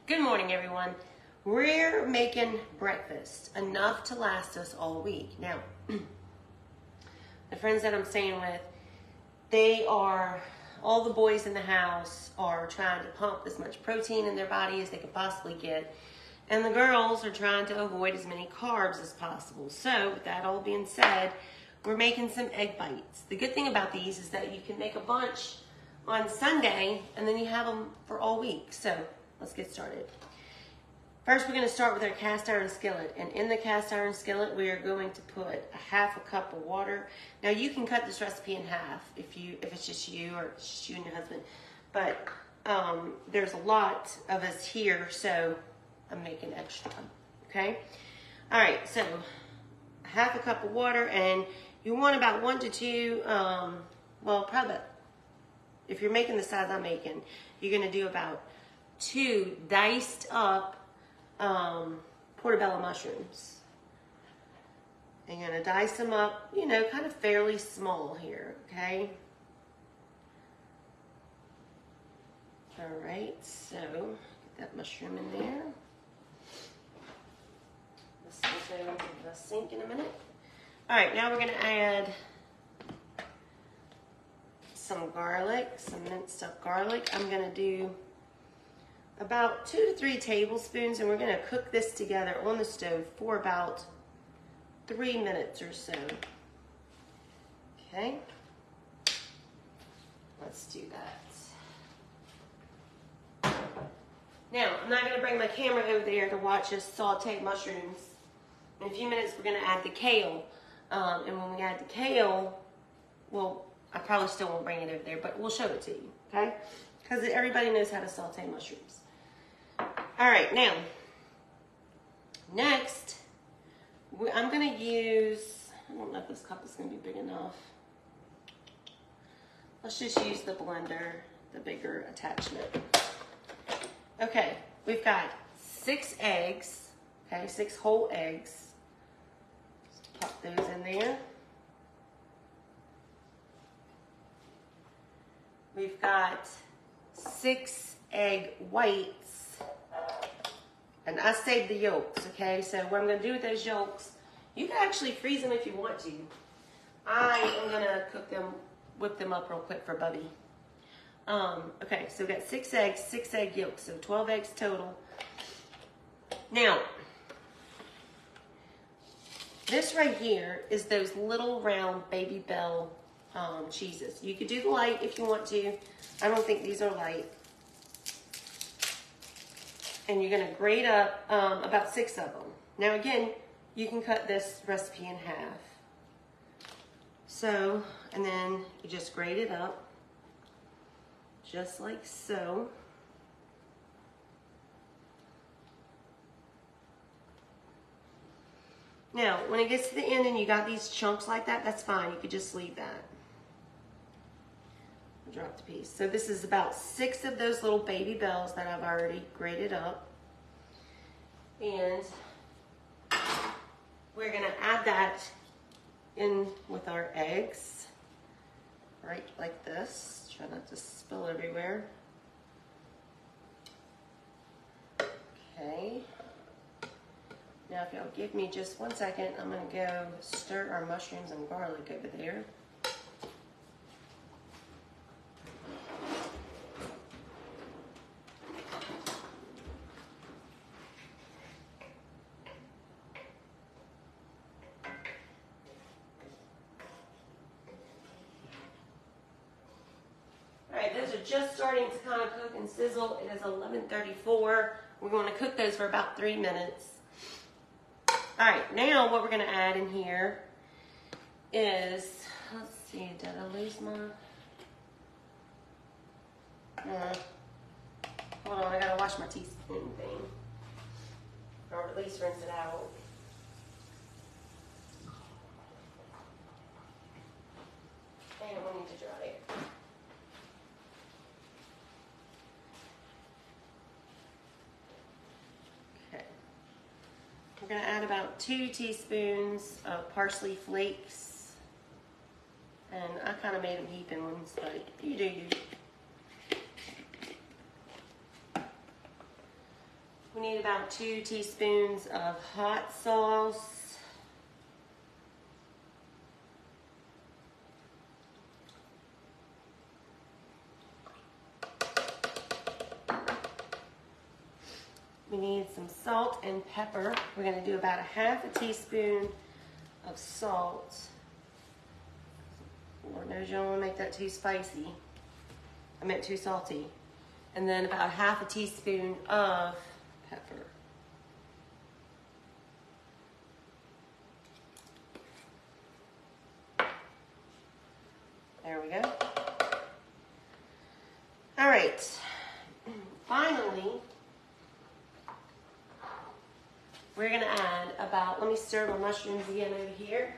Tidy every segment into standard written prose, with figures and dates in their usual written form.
Good morning, everyone. We're making breakfast, enough to last us all week. Now, the friends that I'm staying with, all the boys in the house are trying to pump as much protein in their body as they could possibly get. And the girls are trying to avoid as many carbs as possible. So, with that all being said, we're making some egg bites. The good thing about these is that you can make a bunch on Sunday, and then you have them for all week. So, let's get started. First, we're going to start with our cast iron skillet. And in the cast iron skillet, we are going to put a half a cup of water. Now, you can cut this recipe in half if it's just you or just you and your husband. But there's a lot of us here, so I'm making extra. Okay? All right, so a half a cup of water, and you want about 1 to 2, well, probably, if you're making the size I'm making, you're going to do about 2 diced up portobello mushrooms. And you're going to dice them up, kind of fairly small here, okay? All right, so get that mushroom in there. This will go into the sink in a minute. All right, now we're going to add some garlic, some minced up garlic. I'm going to do about 2 to 3 tablespoons, and we're going to cook this together on the stove for about 3 minutes or so. Okay, let's do that. Now, I'm not going to bring my camera over there to watch us saute mushrooms. In a few minutes, we're going to add the kale. And when we add the kale, well, I probably still won't bring it over there, but we'll show it to you, okay? Because everybody knows how to saute mushrooms. All right, now, next, I'm going to use, I don't know if this cup is going to be big enough. Let's just use the blender, the bigger attachment. Okay, we've got 6 eggs, okay, 6 whole eggs. Just pop those in there. We've got 6 egg whites, and I saved the yolks, okay? So what I'm going to do with those yolks, you can actually freeze them if you want to. I am going to cook them, whip them up real quick for Bubby. Okay, so we've got 6 eggs, 6 egg yolks, so 12 eggs total. Now, this right here is those little round Baby Bell cheeses. You could do the light if you want to. I don't think these are light. And you're going to grate up about 6 of them. Now again, you can cut this recipe in half. So, and then you just grate it up, just like so. Now, when it gets to the end and you got these chunks like that, that's fine. You could just leave that. Drop the piece. So this is about 6 of those little Baby Bells that I've already grated up. And we're going to add that in with our eggs. Right like this. Try not to spill everywhere. Okay. Now if y'all give me just 1 second, I'm going to go stir our mushrooms and garlic over there. Those are just starting to kind of cook and sizzle. It is 11:34. We're going to cook those for about 3 minutes. All right, now what we're going to add in here is, let's see, did I lose my, hold on, I got to wash my teaspoon thing, or at least rinse it out. And we need to dry it. We're going to add about 2 teaspoons of parsley flakes. And I kind of made them heaping ones, but you do you. need about 2 teaspoons of hot sauce. We need some salt and pepper. We're going to do about 1/2 teaspoon of salt. Lord knows you don't want to make that too spicy. I meant too salty. And then about 1/2 teaspoon of pepper. There we go. All right. Finally, we're going to add about, let me stir my mushrooms again over here.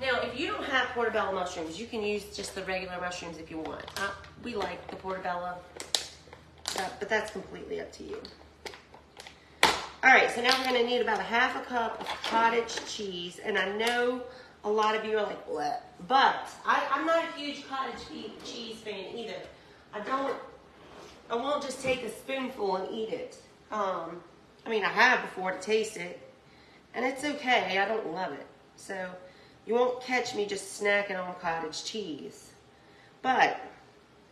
Now, if you don't have portobello mushrooms, you can use just the regular mushrooms if you want. We like the portobello, but that's completely up to you. All right, so now we're going to need about 1/2 cup of cottage cheese, and I know a lot of you are like, what? But I'm not a huge cottage cheese fan either. I won't just take a spoonful and eat it. I mean, I have before to taste it, and it's okay. I don't love it. So you won't catch me just snacking on cottage cheese. But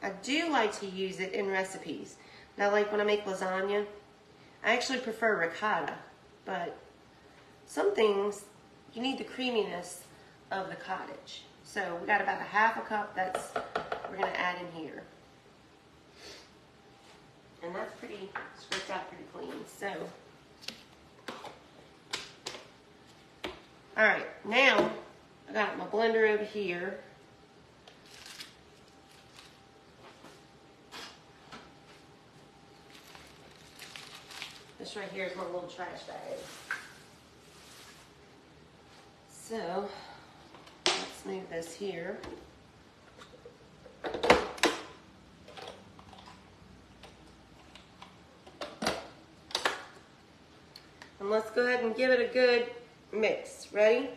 I do like to use it in recipes. Now, like when I make lasagna, I actually prefer ricotta, but some things, you need the creaminess of the cottage. So we got about 1/2 cup that's we're gonna add in here. And that's pretty scraped out pretty clean. So, all right, now I got my blender over here. This right here is my little trash bag. So, let's move this here. And let's go ahead and give it a good mix. Ready?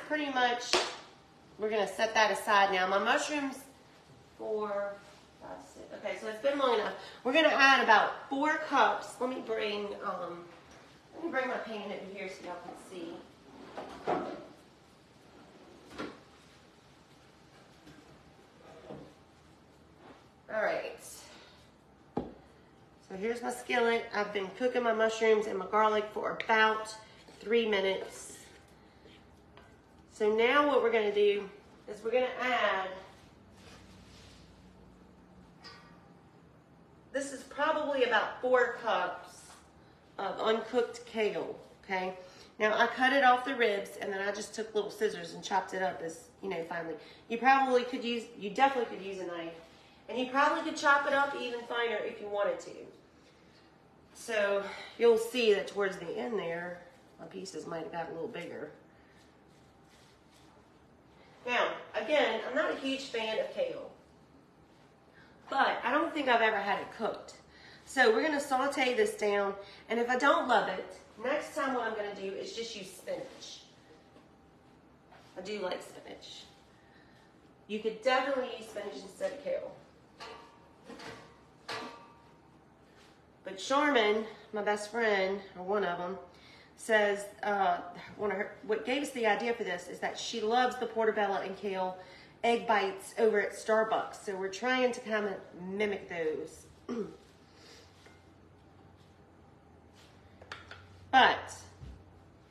Pretty much, we're going to set that aside now. My mushrooms for, okay, so it's been long enough. We're going to add about 4 cups. Let me bring my pan over here so y'all can see. All right. So here's my skillet. I've been cooking my mushrooms and my garlic for about 3 minutes. So now what we're going to do is we're going to add, this is probably about 4 cups of uncooked kale, okay? Now I cut it off the ribs and then I just took little scissors and chopped it up as, finely. You definitely could use a knife. And you probably could chop it up even finer if you wanted to. So you'll see that towards the end there, my pieces might have got a little bigger. Now, again, I'm not a huge fan of kale, but I don't think I've ever had it cooked. So we're going to saute this down, and if I don't love it, next time what I'm going to do is just use spinach. I do like spinach. You could definitely use spinach instead of kale. But Charmin, my best friend, or one of them, says what gave us the idea for this is that she loves the portobello and kale egg bites over at Starbucks. So we're trying to kind of mimic those. But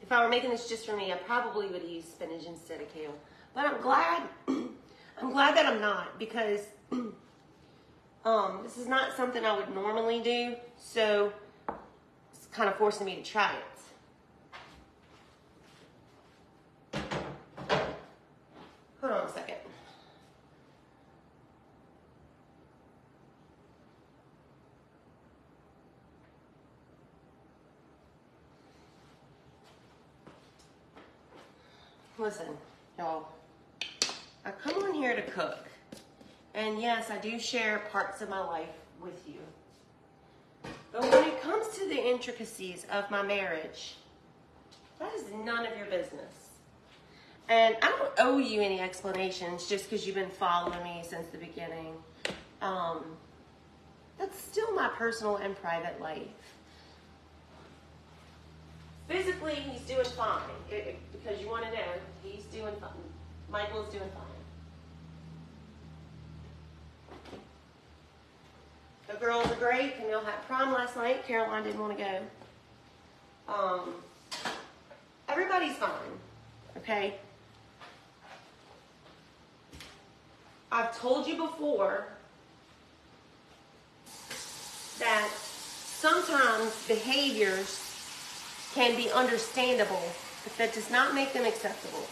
if I were making this just for me, I probably would use spinach instead of kale. But I'm glad that I'm not, because This is not something I would normally do, so it's kind of forcing me to try it. Hold on a second. Listen, y'all, I come on here to cook. And yes, I do share parts of my life with you. But when it comes to the intricacies of my marriage, that is none of your business. And I don't owe you any explanations just because you've been following me since the beginning. That's still my personal and private life. Physically, he's doing fine. Because you want to know, he's doing fine. Michael is doing fine. The girls are great. Camille had prom last night. Caroline didn't want to go. Everybody's fine. Okay? I've told you before that sometimes behaviors can be understandable, but that does not make them acceptable.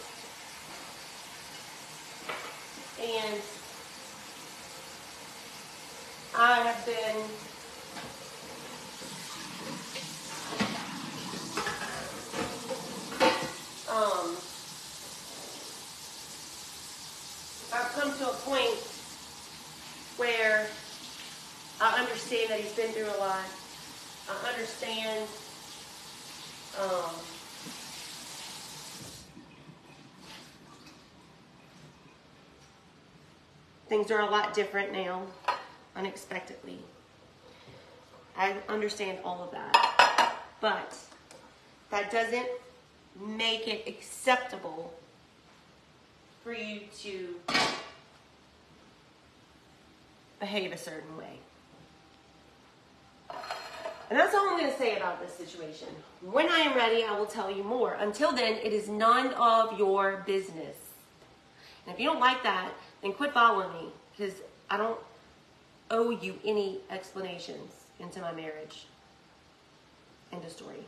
And I have been I've come to a point where I understand that he's been through a lot. I understand things are a lot different now, unexpectedly. I understand all of that. But that doesn't make it acceptable for you to behave a certain way. And that's all I'm going to say about this situation. When I am ready, I will tell you more. Until then, it is none of your business. And if you don't like that, then quit following me, because I don't owe you any explanations into my marriage. End of story.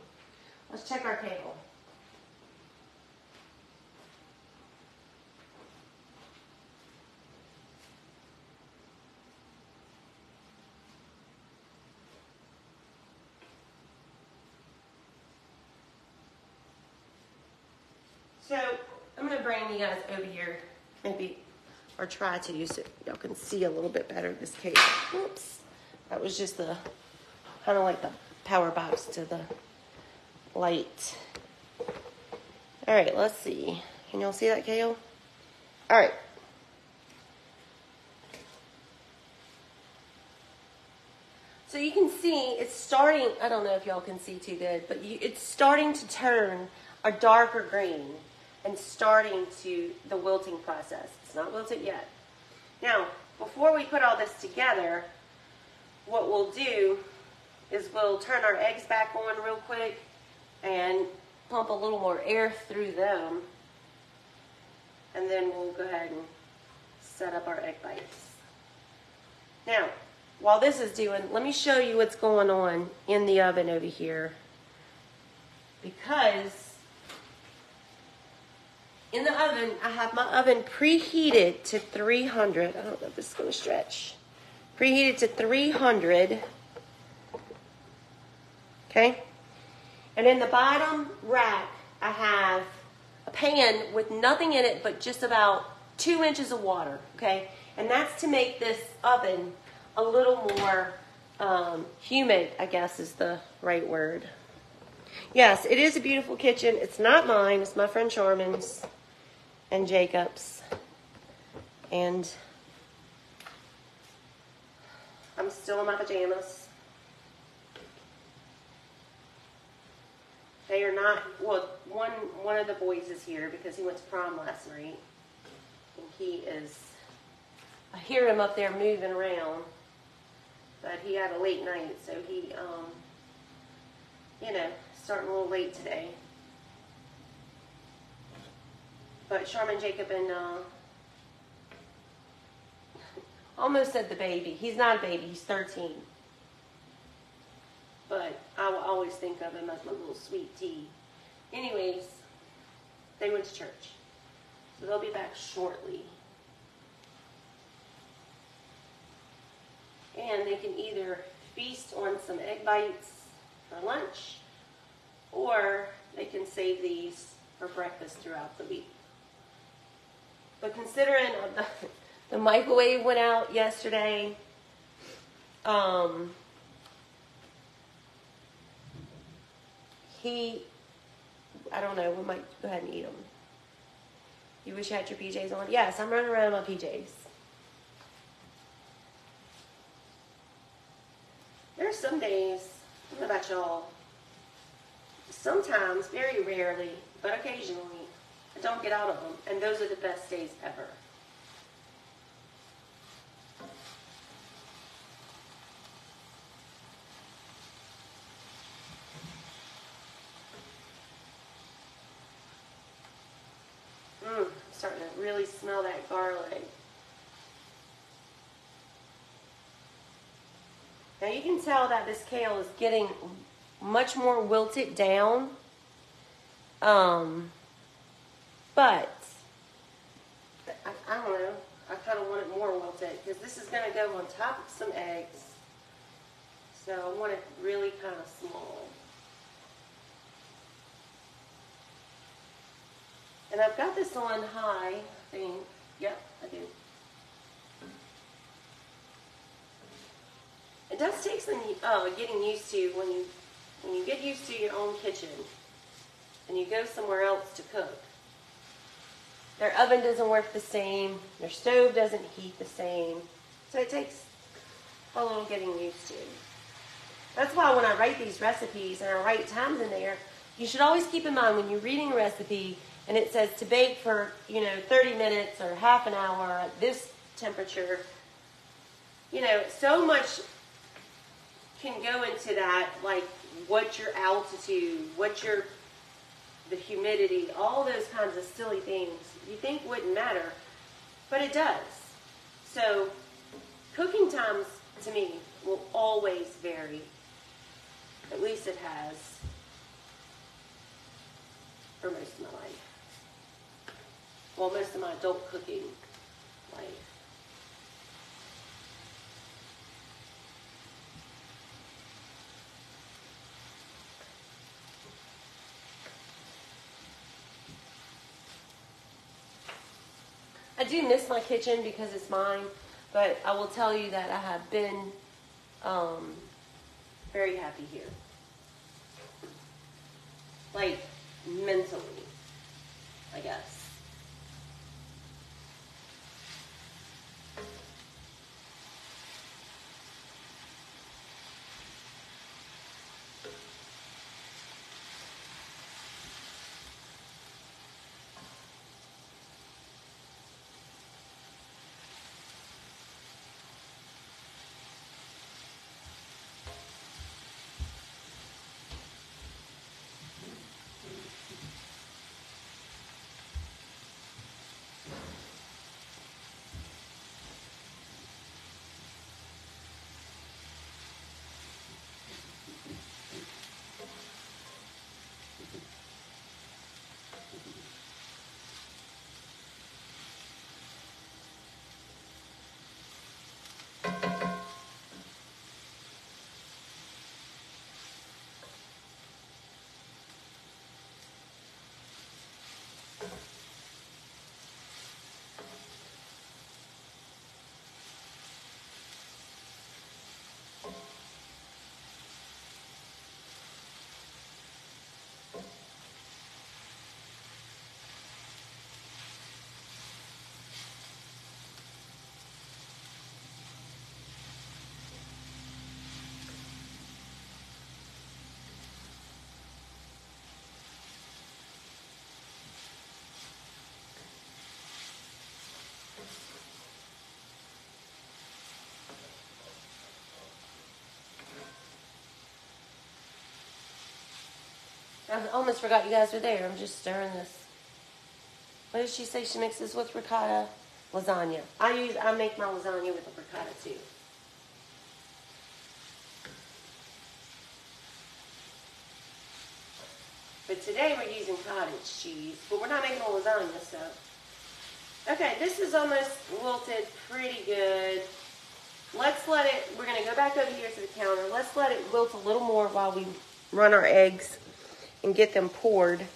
Let's check our cable. So I'm going to bring you guys over here, maybe, or try to, so y'all can see a little bit better this cable. Whoops. That was just the, kind of like the power box to the light. All right, let's see. Can y'all see that cable? All right. So you can see it's starting, I don't know if y'all can see too good, but it's starting to turn a darker green and starting to the wilting process. It's not wilted yet. Now, before we put all this together, what we'll do is we'll turn our eggs back on real quick and pump a little more air through them. And then we'll go ahead and set up our egg bites. Now, while this is doing, let me show you what's going on in the oven over here. Because in the oven, I have my oven preheated to 300. I don't know if this is going to stretch. Preheated to 300. Okay? And in the bottom rack, I have a pan with nothing in it but just about 2 inches of water. Okay? And that's to make this oven a little more humid, I guess is the right word. Yes, it is a beautiful kitchen. It's not mine. It's my friend Charmin's and Jacob's. And I'm still in my pajamas. They are not, well, one of the boys is here because he went to prom last night. And he is, I hear him up there moving around. But he had a late night, so he, you know, starting a little late today. But Charmin, Jacob, and Almost said the baby. He's not a baby. He's 13. But I will always think of him as my little sweet tea. Anyways, they went to church. So they'll be back shortly. And they can either feast on some egg bites for lunch, or they can save these for breakfast throughout the week. But considering the microwave went out yesterday, I don't know, we might go ahead and eat them. You wish you had your PJs on? Yes, I'm running around in my PJs. There are some days, I don't know about y'all, sometimes, very rarely, but occasionally, I don't get out of them, and those are the best days ever. I'm starting to really smell that garlic. Now you can tell that this kale is getting much more wilted down. But I don't know. I kind of want it more wilted because this is going to go on top of some eggs. So I want it really kind of small. And I've got this on high, I think. Yep, I do. It does take some getting used to when you get used to your own kitchen and you go somewhere else to cook. Their oven doesn't work the same. Their stove doesn't heat the same. So it takes a little getting used to. That's why when I write these recipes and I write times in there, you should always keep in mind when you're reading a recipe and it says to bake for, 30 minutes or half an hour at this temperature, so much can go into that, like what's your altitude, the humidity, all those kinds of silly things you think wouldn't matter, but it does. So cooking times, to me, will always vary. At least it has for most of my life. Well, most of my adult cooking life. I do miss my kitchen because it's mine, but I will tell you that I have been very happy here. Like, mentally, I guess. I almost forgot you guys were there. I'm just stirring this. What did she say she mixes with ricotta? lasagna. I make my lasagna with the ricotta too. But today we're using cottage cheese, but we're not making a lasagna, so. Okay, this is almost wilted pretty good. Let's let it, we're gonna go back over here to the counter. Let's let it wilt a little more while we run our eggs and get them poured.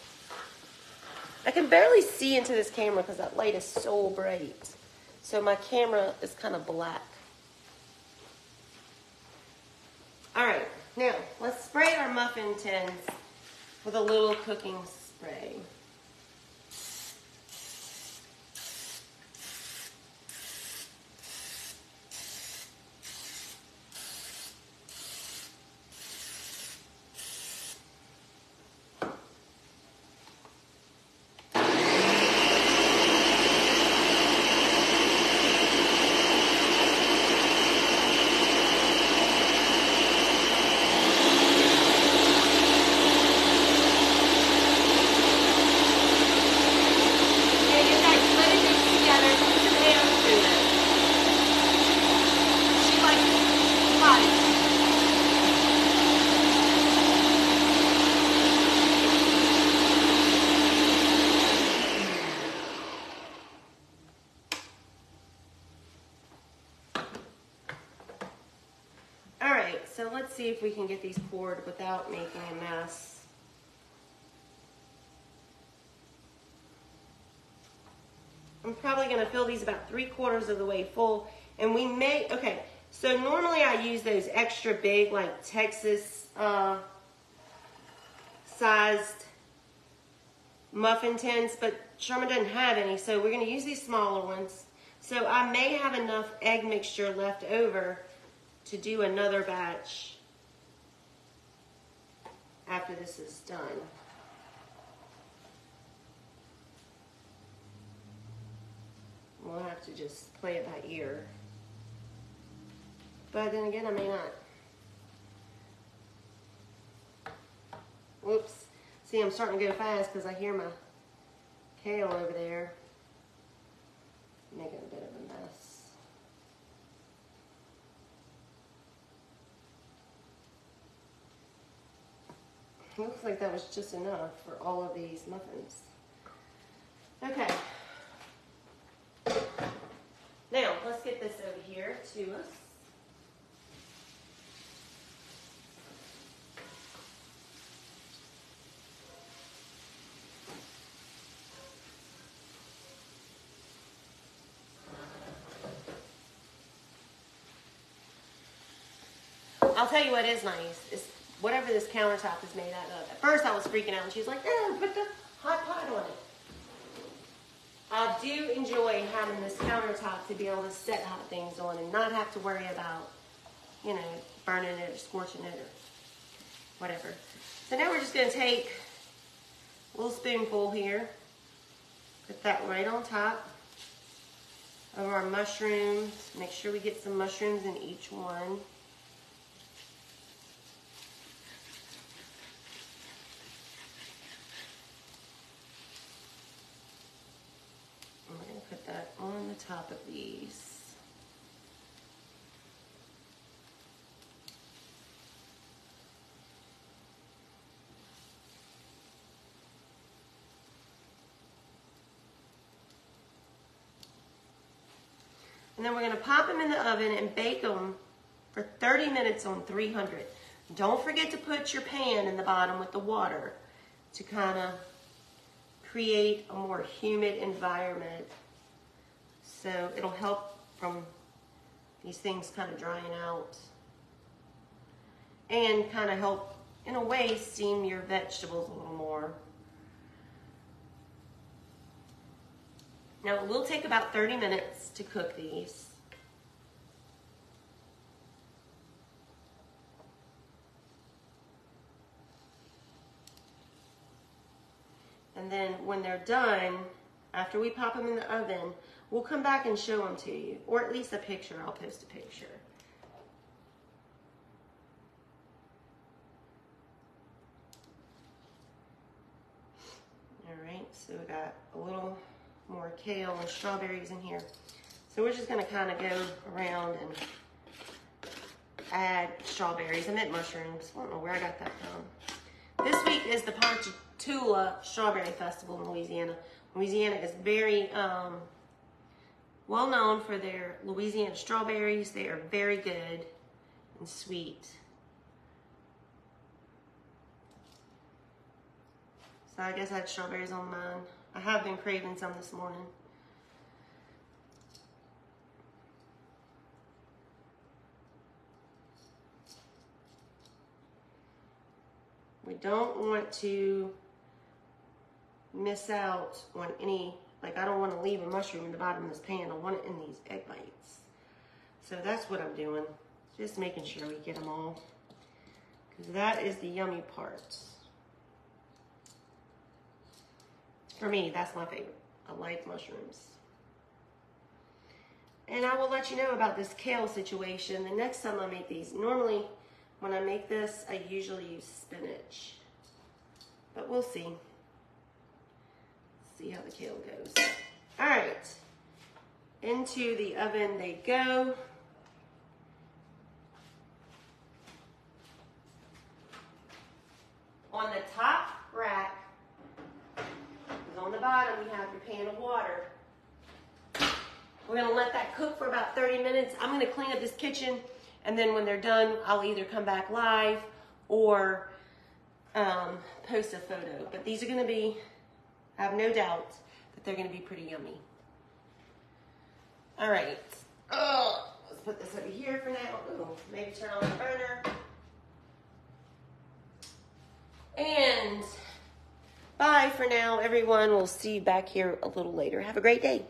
I can barely see into this camera because that light is so bright. So my camera is kind of black. All right, now let's spray our muffin tins with a little cooking spray. So let's see if we can get these poured without making a mess. I'm probably going to fill these about 3/4 of the way full. And we may, okay, so normally I use those extra big, like Texas sized muffin tins, but Sherman doesn't have any, so we're going to use these smaller ones. So I may have enough egg mixture left over to do another batch after this is done. We'll have to just play it by ear. But then again, I may not. Whoops. See, I'm starting to go fast because I hear my kale over there making a bit of a mess. Looks like that was just enough for all of these muffins. Okay. Now, let's get this over here to us. I'll tell you what is nice is whatever this countertop is made out of. At first I was freaking out and she was like, "Oh, put the hot pot on it." I do enjoy having this countertop to be able to set hot things on and not have to worry about, you know, burning it or scorching it or whatever. So now we're just going to take a little spoonful here, put that right on top of our mushrooms. Make sure we get some mushrooms in each one. Put that on the top of these. And then we're going to pop them in the oven and bake them for 30 minutes on 300. Don't forget to put your pan in the bottom with the water to kind of create a more humid environment. So it'll help from these things kind of drying out and kind of help, in a way, steam your vegetables a little more. Now it will take about 30 minutes to cook these. And then when they're done, after we pop them in the oven, we'll come back and show them to you, or at least a picture. I'll post a picture. All right, so we got a little more kale and strawberries in here. So we're just gonna kind of go around and add strawberries. I meant mushrooms. I don't know where I got that from. This week is the Ponchatoula Strawberry Festival in Louisiana. Louisiana is very well known for their Louisiana strawberries. They are very good and sweet. So I guess I had strawberries on mine. I have been craving some this morning. We don't want to miss out on any, like I don't want to leave a mushroom in the bottom of this pan. I want it in these egg bites. So that's what I'm doing. Just making sure we get them all. Because that is the yummy part. For me, that's my favorite. I like mushrooms. And I will let you know about this kale situation the next time I make these. Normally, when I make this, I usually use spinach. But we'll see. See how the kale goes. All right. Into the oven they go. On the top rack, on the bottom, you have your pan of water. We're gonna let that cook for about 30 minutes. I'm gonna clean up this kitchen, and then when they're done, I'll either come back live or post a photo. But these are gonna be, I have no doubt that they're gonna be pretty yummy. All right, let's put this over here for now. Ooh, maybe turn on the burner. And bye for now, everyone. We'll see you back here a little later. Have a great day.